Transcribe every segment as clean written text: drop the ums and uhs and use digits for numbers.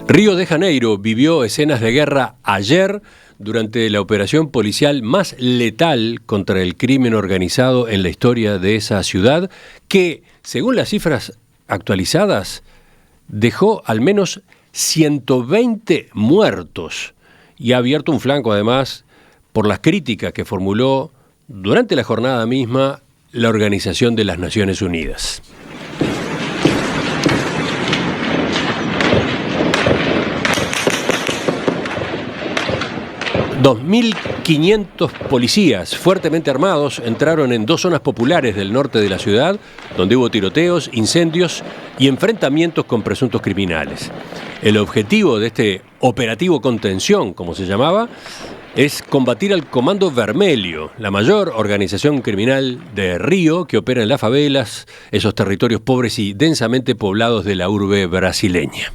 Río de Janeiro vivió escenas de guerra ayer durante la operación policial más letal contra el crimen organizado en la historia de esa ciudad, que, según las cifras actualizadas, dejó al menos 120 muertos y ha abierto un flanco, además, por las críticas que formuló durante la jornada misma la Organización de las Naciones Unidas. 2.500 policías fuertemente armados entraron en dos zonas populares del norte de la ciudad, donde hubo tiroteos, incendios y enfrentamientos con presuntos criminales. El objetivo de este operativo contención, como se llamaba, es combatir al Comando Vermelho, la mayor organización criminal de Río que opera en las favelas, esos territorios pobres y densamente poblados de la urbe brasileña.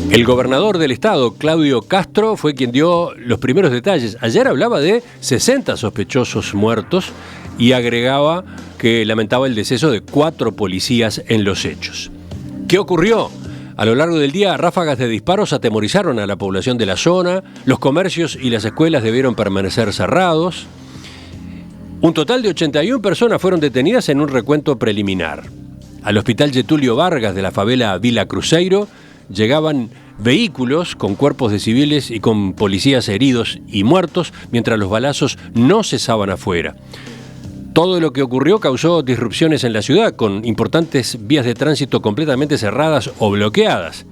El gobernador del estado, Claudio Castro, fue quien dio los primeros detalles. Ayer hablaba de 60 sospechosos muertos y agregaba que lamentaba el deceso de 4 policías en los hechos. ¿Qué ocurrió? A lo largo del día, ráfagas de disparos atemorizaron a la población de la zona, los comercios y las escuelas debieron permanecer cerrados. Un total de 81 personas fueron detenidas en un recuento preliminar. Al hospital Getúlio Vargas de la favela Vila Cruzeiro llegaban vehículos con cuerpos de civiles y con policías heridos y muertos, mientras los balazos no cesaban afuera. Todo lo que ocurrió causó disrupciones en la ciudad, con importantes vías de tránsito completamente cerradas o bloqueadas.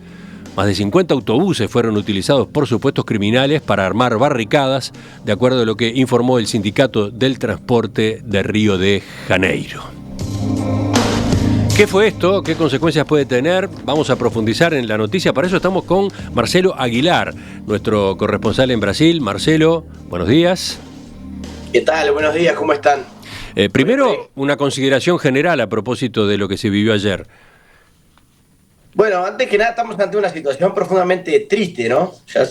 Más de 50 autobuses fueron utilizados por supuestos criminales para armar barricadas, de acuerdo a lo que informó el Sindicato del Transporte de Río de Janeiro. ¿Qué fue esto? ¿Qué consecuencias puede tener? Vamos a profundizar en la noticia. Para eso estamos con Marcelo Aguilar, nuestro corresponsal en Brasil. Marcelo, buenos días. ¿Qué tal? Buenos días, ¿cómo están? Primero, una consideración general a propósito de lo que se vivió ayer. Bueno, antes que nada estamos ante una situación profundamente triste, ¿no? Ya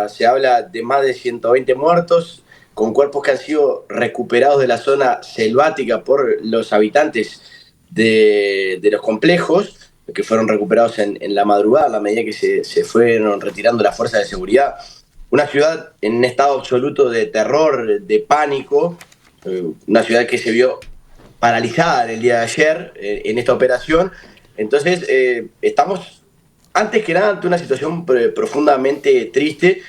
se habla de más de 120 muertos, con cuerpos que han sido recuperados de la zona selvática por los habitantes de los complejos, que fueron recuperados en la madrugada, a la medida que se fueron retirando las fuerzas de seguridad. Una ciudad en un estado absoluto de terror, de pánico, una ciudad que se vio paralizada el día de ayer en esta operación. Entonces, estamos, antes que nada, ante una situación profundamente triste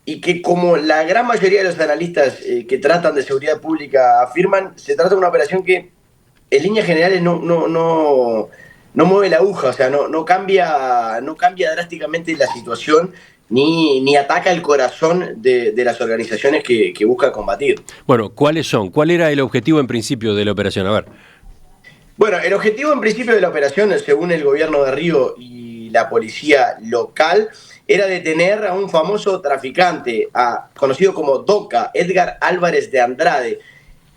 y que, como la gran mayoría de los analistas que tratan de seguridad pública afirman, se trata de una operación que en líneas generales no mueve la aguja, o sea, no cambia drásticamente la situación ni ataca el corazón de las organizaciones que busca combatir. Bueno, ¿cuáles son? ¿Cuál era el objetivo en principio de la operación? A ver. Bueno, el objetivo en principio de la operación, según el gobierno de Río y la policía local, era detener a un famoso traficante, conocido como Doca, Edgar Álvarez de Andrade,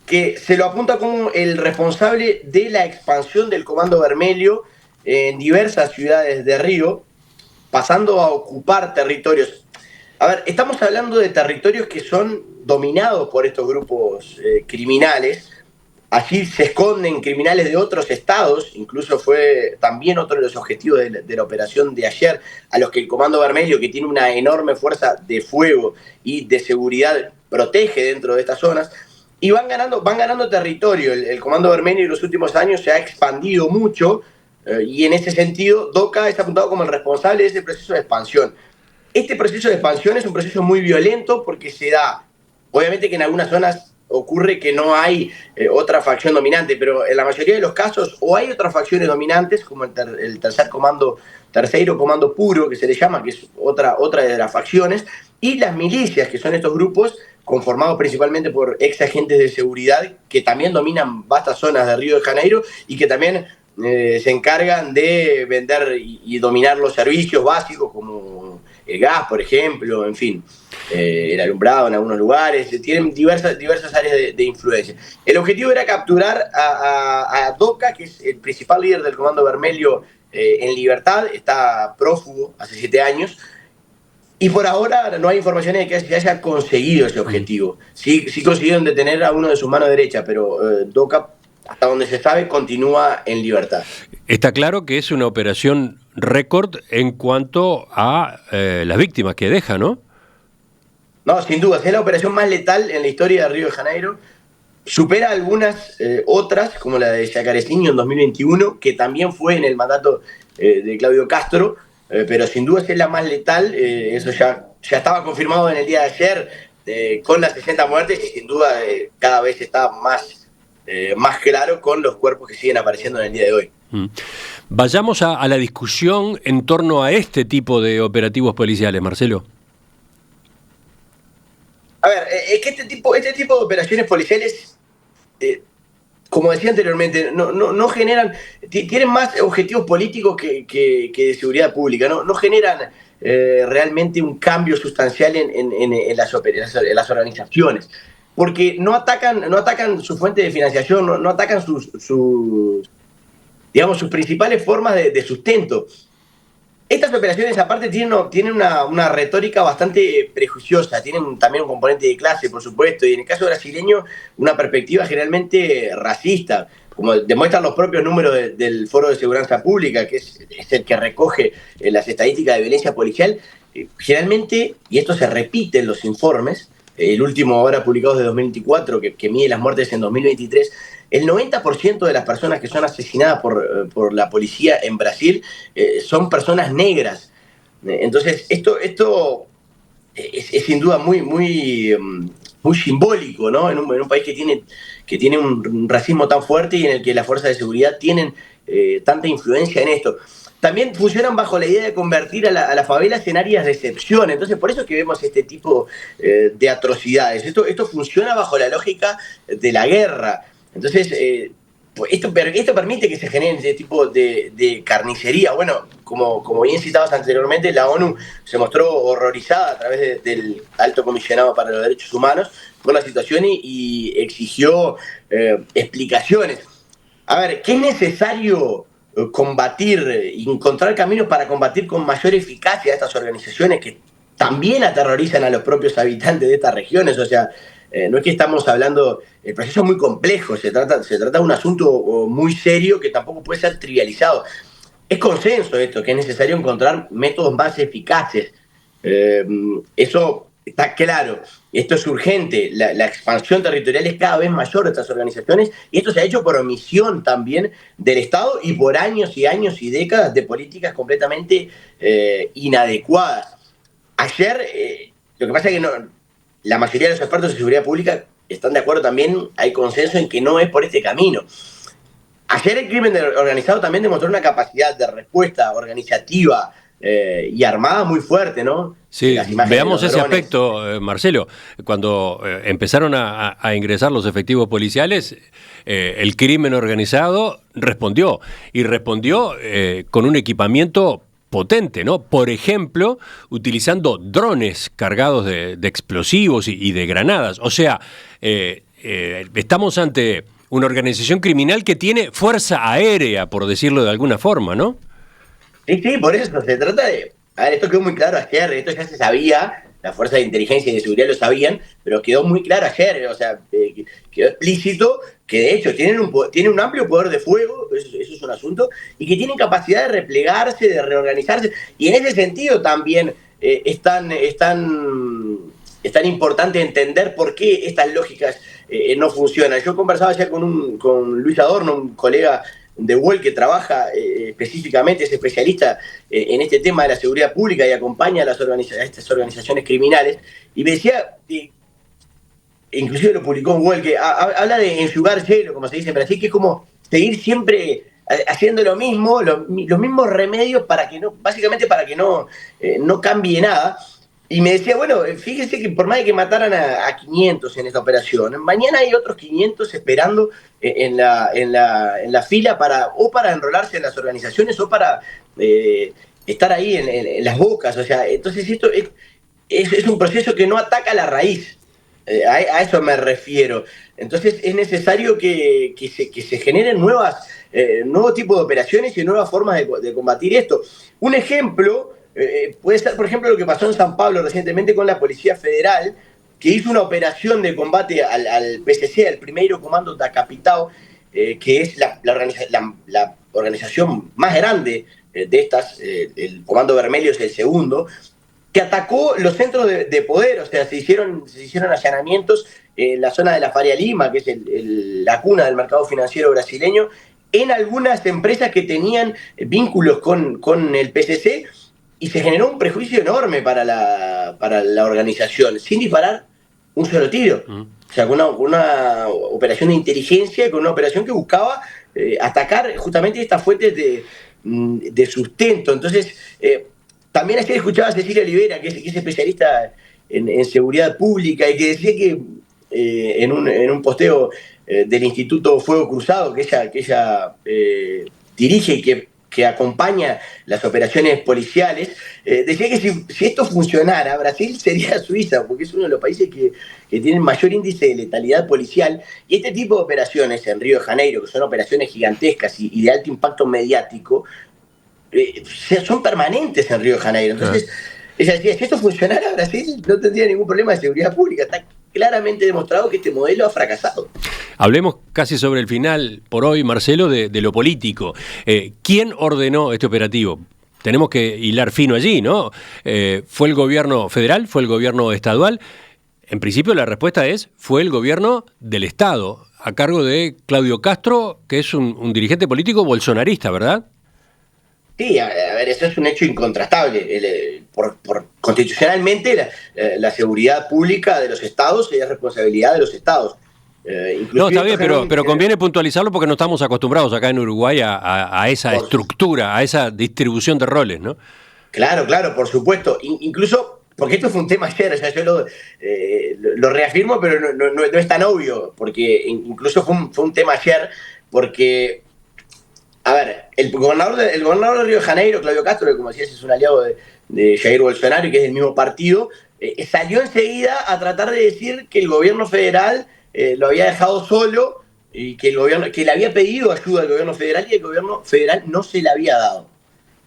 que se lo apunta como el responsable de la expansión del Comando Vermelho en diversas ciudades de Río, pasando a ocupar territorios. A ver, estamos hablando de territorios que son dominados por estos grupos criminales. Allí se esconden criminales de otros estados, incluso fue también otro de los objetivos de la operación de ayer, a los que el Comando Vermelho, que tiene una enorme fuerza de fuego y de seguridad, protege dentro de estas zonas. Y van ganando territorio. El Comando Vermelho en los últimos años se ha expandido mucho y en ese sentido Doca es apuntado como el responsable de ese proceso de expansión. Este proceso de expansión es un proceso muy violento porque se da, obviamente que en algunas zonas ocurre que no hay otra facción dominante, pero en la mayoría de los casos o hay otras facciones dominantes, como el tercero comando puro, que se le llama, que es otra de las facciones, y las milicias, que son estos grupos conformados principalmente por ex agentes de seguridad que también dominan vastas zonas de Río de Janeiro y que también se encargan de vender y dominar los servicios básicos como el gas, por ejemplo, en fin, el alumbrado en algunos lugares. Tienen diversas áreas de influencia. El objetivo era capturar a Doca, que es el principal líder del Comando Vermelho en libertad, está prófugo hace 7 años. Y por ahora no hay informaciones de que se haya conseguido ese objetivo. Sí consiguieron detener a uno de sus manos derechas, pero Doca hasta donde se sabe, continúa en libertad. Está claro que es una operación récord en cuanto a las víctimas que deja, ¿no? No, sin duda, es la operación más letal en la historia de Río de Janeiro. Supera algunas otras, como la de Jacarezinho en 2021, que también fue en el mandato de Claudio Castro, pero sin duda es la más letal. Eso ya estaba confirmado en el día de ayer, con las 60 muertes, y sin duda cada vez está más claro con los cuerpos que siguen apareciendo en el día de hoy. Vayamos a la discusión en torno a este tipo de operativos policiales, Marcelo. A ver, es que este tipo de operaciones policiales, como decía anteriormente, no generan, tienen más objetivos políticos que de seguridad pública, no generan realmente un cambio sustancial en las organizaciones, porque no atacan su fuente de financiación, no atacan digamos, sus principales formas de sustento. Estas operaciones, aparte, tienen una retórica bastante prejuiciosa, tienen también un componente de clase, por supuesto, y en el caso brasileño, una perspectiva generalmente racista, como demuestran los propios números del Foro de Seguridad Pública, que es el que recoge las estadísticas de violencia policial. Generalmente, y esto se repite en los informes, el último ahora publicado de 2024, que mide las muertes en 2023, el 90% de las personas que son asesinadas por la policía en Brasil son personas negras. Entonces, esto es sin duda muy simbólico, ¿no? En un país que tiene un racismo tan fuerte y en el que las fuerzas de seguridad tienen tanta influencia en esto. También funcionan bajo la idea de convertir a las favelas en áreas de excepción. Entonces, por eso es que vemos este tipo de atrocidades. Esto funciona bajo la lógica de la guerra. Entonces, esto permite que se genere este tipo de carnicería. Bueno, como bien citados anteriormente, la ONU se mostró horrorizada a través del Alto Comisionado para los Derechos Humanos por la situación y exigió explicaciones. A ver, ¿qué es necesario combatir, encontrar caminos para combatir con mayor eficacia a estas organizaciones que también aterrorizan a los propios habitantes de estas regiones? O sea, no es que estamos hablando, el proceso es muy complejo, se trata de un asunto muy serio que tampoco puede ser trivializado. Es consenso esto, que es necesario encontrar métodos más eficaces. Eso está claro. Esto es urgente. La expansión territorial es cada vez mayor de estas organizaciones y esto se ha hecho por omisión también del Estado y por años y años y décadas de políticas completamente inadecuadas. Ayer, lo que pasa es que la mayoría de los expertos en seguridad pública están de acuerdo también, hay consenso en que no es por este camino. Ayer el crimen organizado también demostró una capacidad de respuesta organizativa y armada muy fuerte, ¿no? Sí, veamos ese aspecto, Marcelo. Cuando empezaron a ingresar los efectivos policiales, el crimen organizado respondió, y respondió con un equipamiento potente, ¿no? Por ejemplo, utilizando drones cargados de explosivos y de granadas. O sea, estamos ante una organización criminal que tiene fuerza aérea, por decirlo de alguna forma, ¿no? Sí, por eso se trata de... A ver, esto quedó muy claro ayer, esto ya se sabía, las fuerzas de inteligencia y de seguridad lo sabían, pero quedó muy claro ayer, o sea, quedó explícito que de hecho tienen un amplio poder de fuego, eso es un asunto, y que tienen capacidad de replegarse, de reorganizarse, y en ese sentido también es tan importante entender por qué estas lógicas no funcionan. Yo conversaba ayer con Luis Adorno, un colega de UOL que trabaja específicamente, es especialista en este tema de la seguridad pública y acompaña a estas organizaciones criminales, y me decía, inclusive lo publicó en UOL, que habla de enjuagar hielo, como se dice en Brasil, que es como seguir siempre haciendo lo mismo, los mismos remedios básicamente para que no cambie nada. Y me decía, bueno, fíjese que por más de que mataran a 500 en esta operación, mañana hay otros 500 esperando en la fila para enrolarse en las organizaciones o para estar ahí en las bocas. O sea, entonces esto es un proceso que no ataca la raíz. A eso me refiero. Entonces es necesario que se generen nuevos tipos de operaciones y nuevas formas de combatir esto. Un ejemplo... puede ser, por ejemplo, lo que pasó en San Pablo recientemente con la Policía Federal, que hizo una operación de combate al PCC, al Primeiro Comando da Capital, que es la organización más grande de estas, el Comando Vermelho es el segundo, que atacó los centros de poder, o sea, se hicieron allanamientos en la zona de la Faria Lima, que es la cuna del mercado financiero brasileño, en algunas empresas que tenían vínculos con el PCC, y se generó un prejuicio enorme para la organización, sin disparar un solo tiro. O sea, con una operación de inteligencia, con una operación que buscaba atacar justamente estas fuentes de sustento. Entonces, también ayer escuchaba a Cecilia Olivera, que es especialista en seguridad pública, y que decía que en un posteo del Instituto Fuego Cruzado, que ella dirige y que acompaña las operaciones policiales, decía que si esto funcionara, Brasil sería Suiza, porque es uno de los países que tienen mayor índice de letalidad policial, y este tipo de operaciones en Río de Janeiro, que son operaciones gigantescas y de alto impacto mediático, son permanentes en Río de Janeiro. Entonces, ella decía, si esto funcionara, Brasil no tendría ningún problema de seguridad pública. Está claramente demostrado que este modelo ha fracasado. Hablemos casi sobre el final, por hoy, Marcelo, de lo político. ¿Quién ordenó este operativo? Tenemos que hilar fino allí, ¿no? ¿Fue el gobierno federal? ¿Fue el gobierno estadual? En principio la respuesta fue el gobierno del Estado, a cargo de Claudio Castro, que es un dirigente político bolsonarista, ¿verdad? Sí, a ver, eso es un hecho incontrastable. Constitucionalmente, la seguridad pública de los estados es responsabilidad de los estados. No, está bien, pero conviene puntualizarlo porque no estamos acostumbrados acá en Uruguay a esa estructura, a esa distribución de roles, ¿no? Claro, por supuesto. Incluso, porque esto fue un tema ayer, o sea, yo lo reafirmo, pero no es tan obvio, porque incluso fue un tema ayer, porque... A ver, el gobernador de Río de Janeiro, Claudio Castro, que como decías es un aliado de Jair Bolsonaro y que es del mismo partido, salió enseguida a tratar de decir que el gobierno federal lo había dejado solo y que le había pedido ayuda al gobierno federal y el gobierno federal no se la había dado.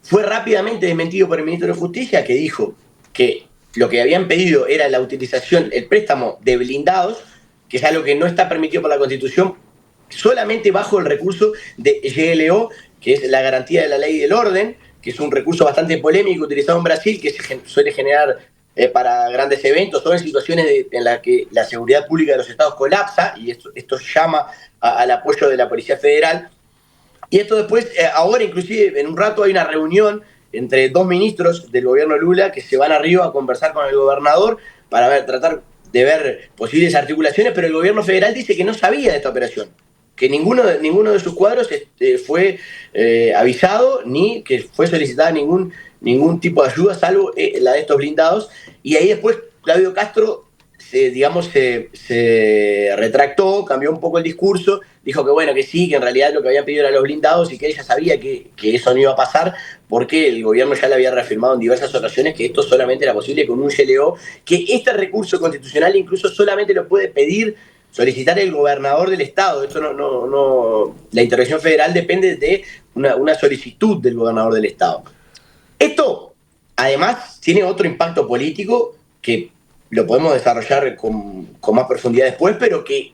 Fue rápidamente desmentido por el ministro de Justicia, que dijo que lo que habían pedido era la utilización, el préstamo de blindados, que es algo que no está permitido por la Constitución, solamente bajo el recurso de GLO, que es la garantía de la ley del orden, que es un recurso bastante polémico utilizado en Brasil, que se suele generar para grandes eventos o en situaciones en las que la seguridad pública de los estados colapsa, y esto llama al apoyo de la Policía Federal. Y esto después, ahora inclusive en un rato hay una reunión entre dos ministros del gobierno Lula que se van arriba a conversar con el gobernador para tratar de ver posibles articulaciones, pero el gobierno federal dice que no sabía de esta operación, que ninguno de sus cuadros fue avisado ni que fue solicitada ningún tipo de ayuda, salvo la de estos blindados. Y ahí después Claudio Castro se retractó, cambió un poco el discurso, dijo que bueno, que sí, que en realidad lo que habían pedido eran los blindados y que ella sabía que eso no iba a pasar porque el gobierno ya le había reafirmado en diversas ocasiones que esto solamente era posible con un GLO, que este recurso constitucional incluso solamente lo puede solicitar el gobernador del estado. Esto la intervención federal depende de una solicitud del gobernador del estado. Esto, además, tiene otro impacto político que lo podemos desarrollar con más profundidad después, pero que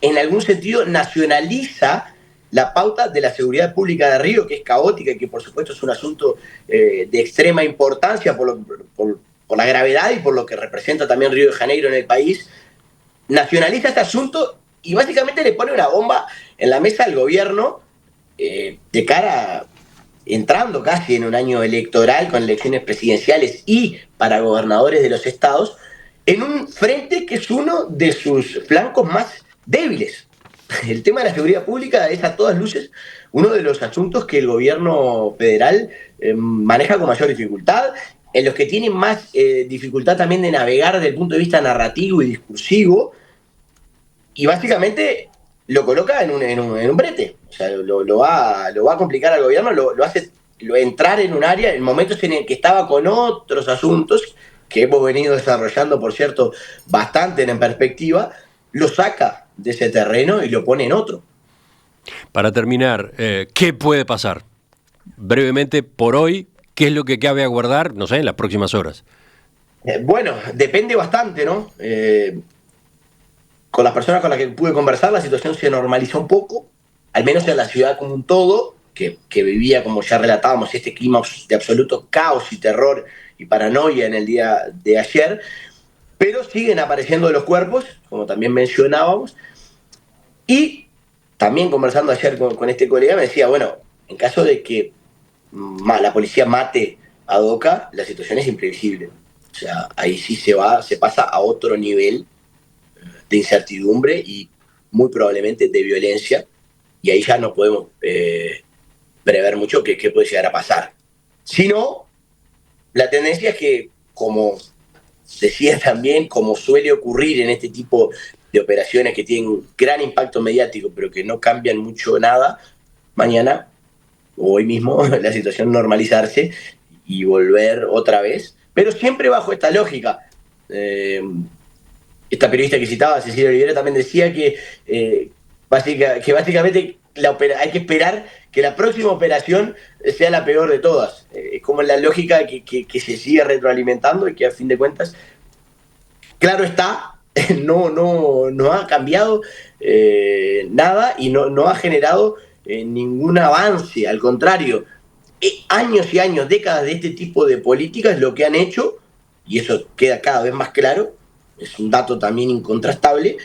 en algún sentido nacionaliza la pauta de la seguridad pública de Río, que es caótica y que por supuesto es un asunto de extrema importancia por la gravedad y por lo que representa también Río de Janeiro en el país. Nacionaliza este asunto y básicamente le pone una bomba en la mesa al gobierno de cara entrando casi en un año electoral con elecciones presidenciales y para gobernadores de los estados, en un frente que es uno de sus flancos más débiles. El tema de la seguridad pública es a todas luces uno de los asuntos que el gobierno federal maneja con mayor dificultad, en los que tiene más dificultad también de navegar desde el punto de vista narrativo y discursivo, y básicamente lo coloca en un brete. O sea, lo va a complicar al gobierno, lo hace entrar en un área en momentos en el que estaba con otros asuntos que hemos venido desarrollando, por cierto, bastante en perspectiva, lo saca de ese terreno y lo pone en otro. Para terminar, ¿qué puede pasar? Brevemente, por hoy, ¿qué es lo que cabe aguardar, no sé, en las próximas horas? Bueno, depende bastante, ¿no? Con las personas con las que pude conversar, la situación se normalizó un poco. al menos en la ciudad como un todo, que vivía, como ya relatábamos, este clima de absoluto caos y terror y paranoia en el día de ayer, pero siguen apareciendo los cuerpos, como también mencionábamos, y también conversando ayer con este colega me decía, bueno, en caso de que la policía mate a Doca, la situación es imprevisible. O sea, ahí sí se pasa a otro nivel de incertidumbre y muy probablemente de violencia, y ahí ya no podemos prever mucho qué puede llegar a pasar. Si no, la tendencia es que, como decía también, como suele ocurrir en este tipo de operaciones que tienen gran impacto mediático, pero que no cambian mucho nada, mañana o hoy mismo la situación normalizarse y volver otra vez, pero siempre bajo esta lógica. Esta periodista que citaba, Cecilia Olivera, también decía que básicamente hay que esperar que la próxima operación sea la peor de todas. Es como la lógica que se sigue retroalimentando y que a fin de cuentas, claro está, no ha cambiado nada y no ha generado ningún avance. Al contrario, años y años, décadas de este tipo de políticas lo que han hecho, y eso queda cada vez más claro, es un dato también incontrastable,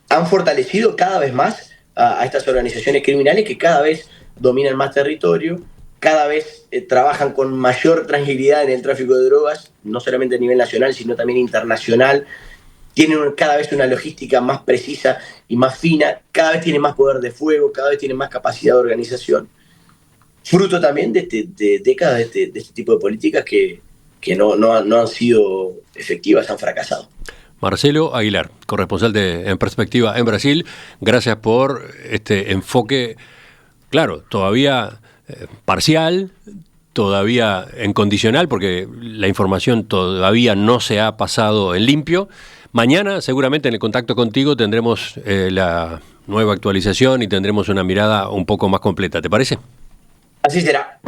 han fortalecido cada vez más a estas organizaciones criminales que cada vez dominan más territorio, cada vez trabajan con mayor tranquilidad en el tráfico de drogas, no solamente a nivel nacional, sino también internacional, tienen cada vez una logística más precisa y más fina, cada vez tienen más poder de fuego, cada vez tienen más capacidad de organización, fruto también de décadas de este tipo de políticas que no han sido efectivas, han fracasado. Marcelo Aguilar, corresponsal de En Perspectiva en Brasil, gracias por este enfoque, claro, todavía parcial, todavía en condicional, porque la información todavía no se ha pasado en limpio. Mañana, seguramente en el contacto contigo, tendremos la nueva actualización y tendremos una mirada un poco más completa, ¿te parece? Así será.